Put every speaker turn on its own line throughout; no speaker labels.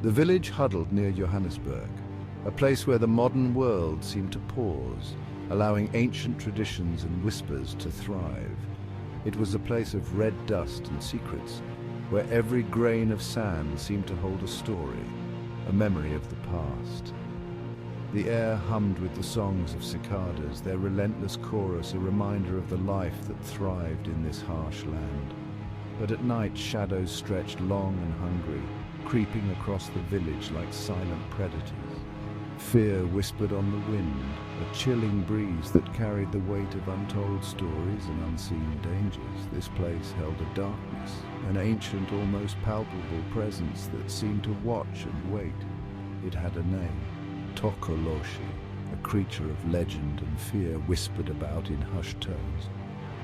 The village huddled near Johannesburg, a place where the modern world seemed to pause, allowing ancient traditions and whispers to thrive. It was a place of red dust and secrets, where every grain of sand seemed to hold a story, a memory of the past. The air hummed with the songs of cicadas, their relentless chorus a reminder of the life that thrived in this harsh land. But at night, shadows stretched long and hungry, creeping across the village like silent predators. Fear whispered on the wind, a chilling breeze that carried the weight of untold stories and unseen dangers. This place held a darkness, an ancient, almost palpable presence that seemed to watch and wait. It had a name, tokoloshi, a creature of legend and fear whispered about in hushed tones.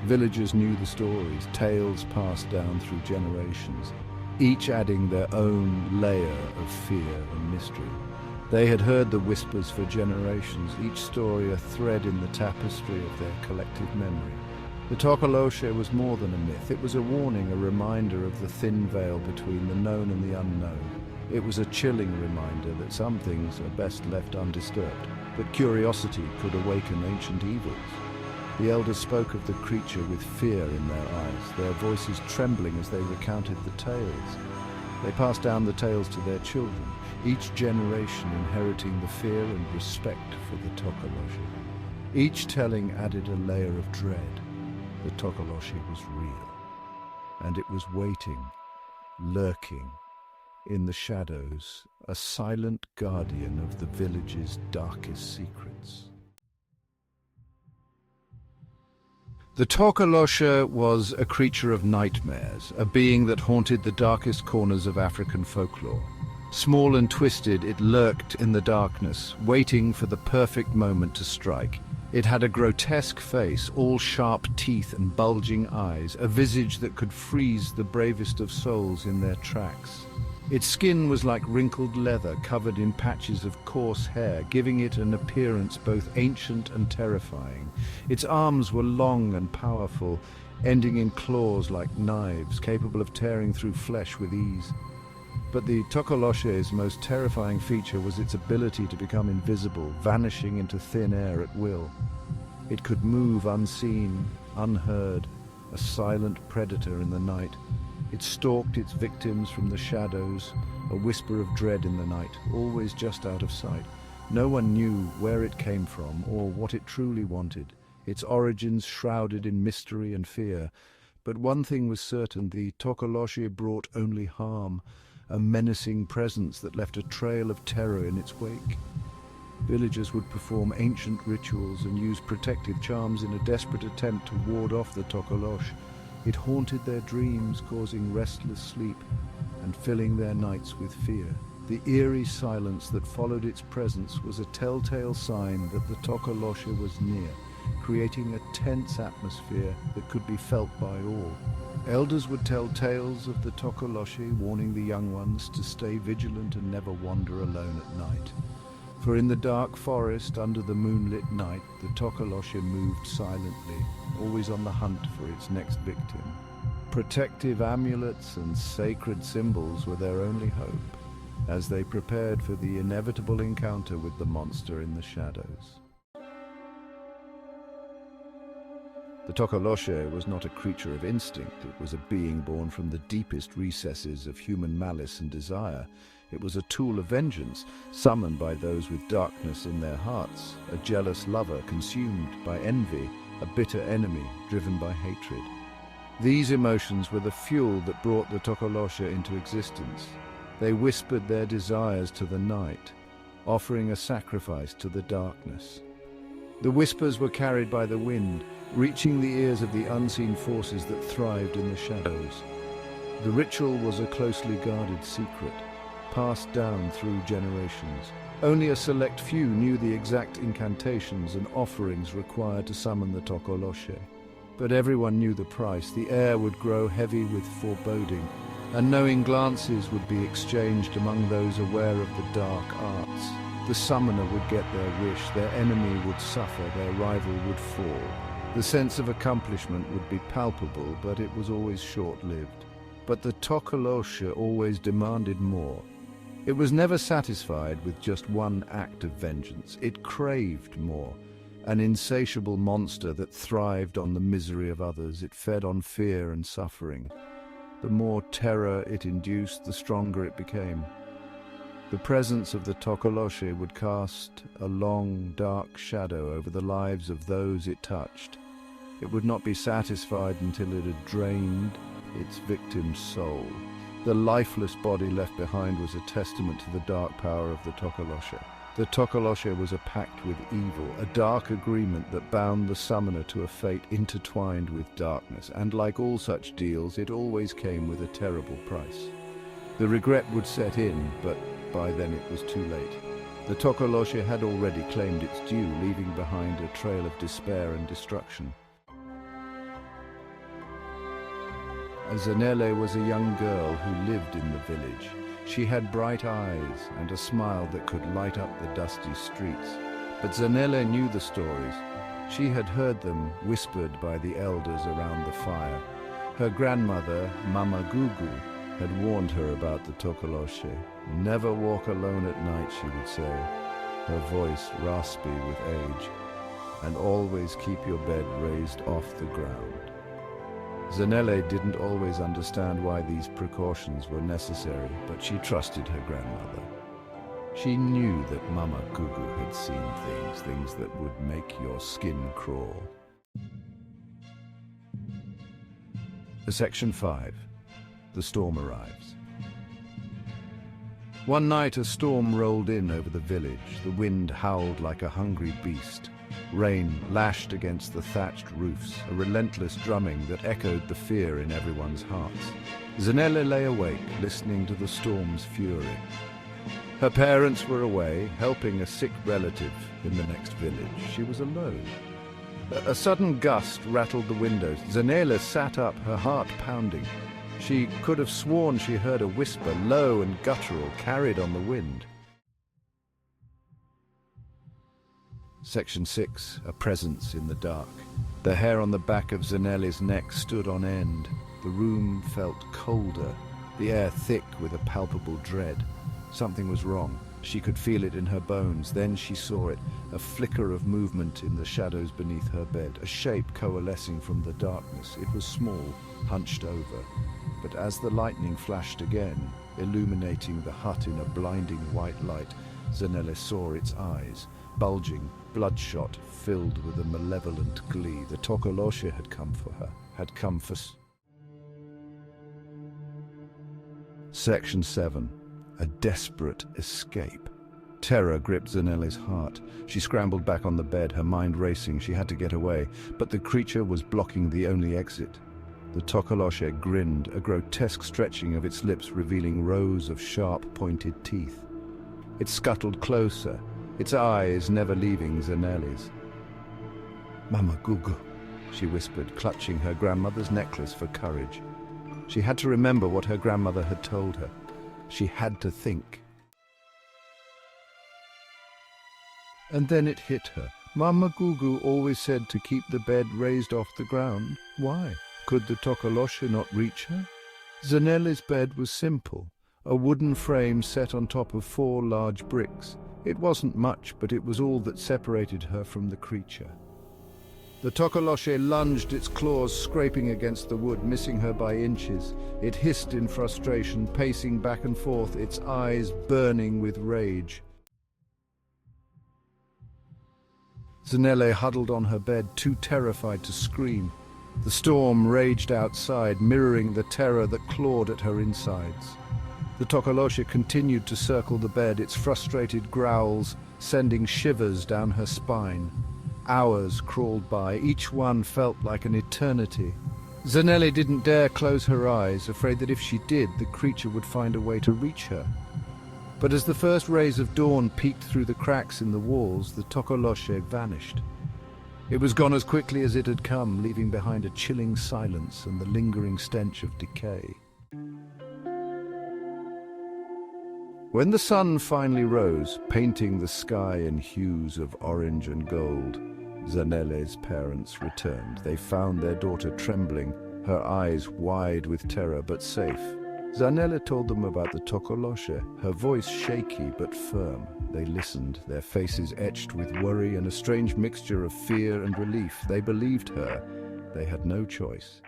Villagers knew the stories, tales passed down through generations, each adding their own layer of fear and mystery. They had heard the whispers for generations, each story a thread in the tapestry of their collective memory. The tokoloshi was more than a myth. It was a warning, a reminder of the thin veil between the known and the unknown. It was a chilling reminder that some things are best left undisturbed, that curiosity could awaken ancient evils. The elders spoke of the creature with fear in their eyes, their voices trembling as they recounted the tales. They passed down the tales to their children, each generation inheriting the fear and respect for the tokoloshi. Each telling added a layer of dread. The tokoloshi was real, and it was waiting, lurking, in the shadows, a silent guardian of the village's darkest secrets. The tokoloshi was a creature of nightmares, a being that haunted the darkest corners of African folklore. Small and twisted, it lurked in the darkness, waiting for the perfect moment to strike. It had a grotesque face, all sharp teeth and bulging eyes, a visage that could freeze the bravest of souls in their tracks. Its skin was like wrinkled leather covered in patches of coarse hair, giving it an appearance both ancient and terrifying. Its arms were long and powerful, ending in claws like knives, capable of tearing through flesh with ease. But the tokoloshi's most terrifying feature was its ability to become invisible, vanishing into thin air at will. It could move unseen, unheard, a silent predator in the night. It stalked its victims from the shadows, a whisper of dread in the night, always just out of sight. No one knew where it came from or what it truly wanted, its origins shrouded in mystery and fear. But one thing was certain, the tokoloshi brought only harm, a menacing presence that left a trail of terror in its wake. Villagers would perform ancient rituals and use protective charms in a desperate attempt to ward off the tokoloshi. It haunted their dreams, causing restless sleep and filling their nights with fear. The eerie silence that followed its presence was a telltale sign that the tokoloshi was near, creating a tense atmosphere that could be felt by all. Elders would tell tales of the tokoloshi, warning the young ones to stay vigilant and never wander alone at night. For in the dark forest, under the moonlit night, the tokoloshi moved silently, always on the hunt for its next victim. Protective amulets and sacred symbols were their only hope, as they prepared for the inevitable encounter with the monster in the shadows. The tokoloshi was not a creature of instinct. It was a being born from the deepest recesses of human malice and desire. It was a tool of vengeance, summoned by those with darkness in their hearts, a jealous lover consumed by envy, a bitter enemy driven by hatred. These emotions were the fuel that brought the tokoloshi into existence. They whispered their desires to the night, offering a sacrifice to the darkness. The whispers were carried by the wind, reaching the ears of the unseen forces that thrived in the shadows. The ritual was a closely guarded secret, passed down through generations. Only a select few knew the exact incantations and offerings required to summon the tokoloshi. But everyone knew the price. The air would grow heavy with foreboding, and knowing glances would be exchanged among those aware of the dark arts. The summoner would get their wish, their enemy would suffer, their rival would fall. The sense of accomplishment would be palpable, but it was always short-lived. But the tokoloshi always demanded more. It was never satisfied with just one act of vengeance. It craved more. An insatiable monster that thrived on the misery of others. It fed on fear and suffering. The more terror it induced, the stronger it became. The presence of the tokoloshi would cast a long, dark shadow over the lives of those it touched. It would not be satisfied until it had drained its victim's soul. The lifeless body left behind was a testament to the dark power of the tokoloshi. The tokoloshi was a pact with evil, a dark agreement that bound the summoner to a fate intertwined with darkness, and like all such deals, it always came with a terrible price. The regret would set in, but by then it was too late. The tokoloshi had already claimed its due, leaving behind a trail of despair and destruction. Zanele was a young girl who lived in the village. She had bright eyes and a smile that could light up the dusty streets. But Zanele knew the stories. She had heard them whispered by the elders around the fire. Her grandmother, Mama Gugu, had warned her about the tokoloshi. Never walk alone at night, she would say, her voice raspy with age, and always keep your bed raised off the ground. Zanele didn't always understand why these precautions were necessary, but she trusted her grandmother. She knew that Mama Gugu had seen things that would make your skin crawl. Section 5. The storm arrives. One night a storm rolled in over the village. The wind howled like a hungry beast. Rain lashed against the thatched roofs, a relentless drumming that echoed the fear in everyone's hearts. Zanele lay awake, listening to the storm's fury. Her parents were away, helping a sick relative in the next village. She was alone. A sudden gust rattled the windows. Zanele sat up, her heart pounding. She could have sworn she heard a whisper, low and guttural, carried on the wind. Section 6. A presence in the dark. The hair on the back of Zanele's neck stood on end. The room felt colder, the air thick with a palpable dread. Something was wrong. She could feel it in her bones. Then she saw it, a flicker of movement in the shadows beneath her bed, a shape coalescing from the darkness. It was small, hunched over. But as the lightning flashed again, illuminating the hut in a blinding white light, Zanele saw its eyes, bulging, bloodshot, filled with a malevolent glee. The tokoloshi had come for her, had come for... Section 7. A desperate escape. Terror gripped Zanele's heart. She scrambled back on the bed, her mind racing. She had to get away, but the creature was blocking the only exit. The tokoloshi grinned, a grotesque stretching of its lips revealing rows of sharp, pointed teeth. It scuttled closer, its eyes never leaving Zanele's. "Mama Gugu," she whispered, clutching her grandmother's necklace for courage. She had to remember what her grandmother had told her. She had to think. And then it hit her. Mama Gugu always said to keep the bed raised off the ground. Why? Could the tokoloshi not reach her? Zanele's bed was simple, a wooden frame set on top of 4 large bricks. It wasn't much, but it was all that separated her from the creature. The tokoloshi lunged, its claws scraping against the wood, missing her by inches. It hissed in frustration, pacing back and forth, its eyes burning with rage. Zanele huddled on her bed, too terrified to scream. The storm raged outside, mirroring the terror that clawed at her insides. The tokoloshi continued to circle the bed, its frustrated growls sending shivers down her spine. Hours crawled by, each one felt like an eternity. Zanele didn't dare close her eyes, afraid that if she did, the creature would find a way to reach her. But as the first rays of dawn peeked through the cracks in the walls, the tokoloshi vanished. It was gone as quickly as it had come, leaving behind a chilling silence and the lingering stench of decay. When the sun finally rose, painting the sky in hues of orange and gold, Zanele's parents returned. They found their daughter trembling, her eyes wide with terror but safe. Zanella told them about the tokoloshi, her voice shaky but firm. They listened, their faces etched with worry and a strange mixture of fear and relief. They believed her. They had no choice.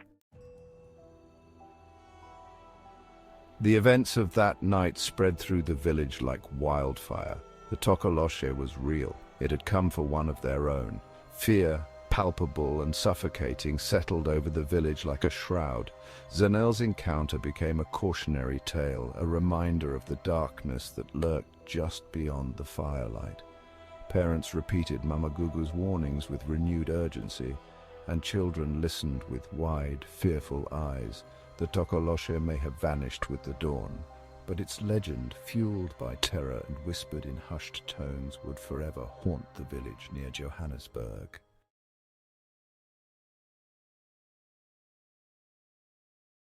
The events of that night spread through the village like wildfire. The tokoloshi was real. It had come for one of their own. Fear, palpable and suffocating, settled over the village like a shroud. Zanelle's encounter became a cautionary tale, a reminder of the darkness that lurked just beyond the firelight. Parents repeated Mama Gugu's warnings with renewed urgency, and children listened with wide, fearful eyes. The tokoloshi may have vanished with the dawn, but its legend, fueled by terror and whispered in hushed tones, would forever haunt the village near Johannesburg.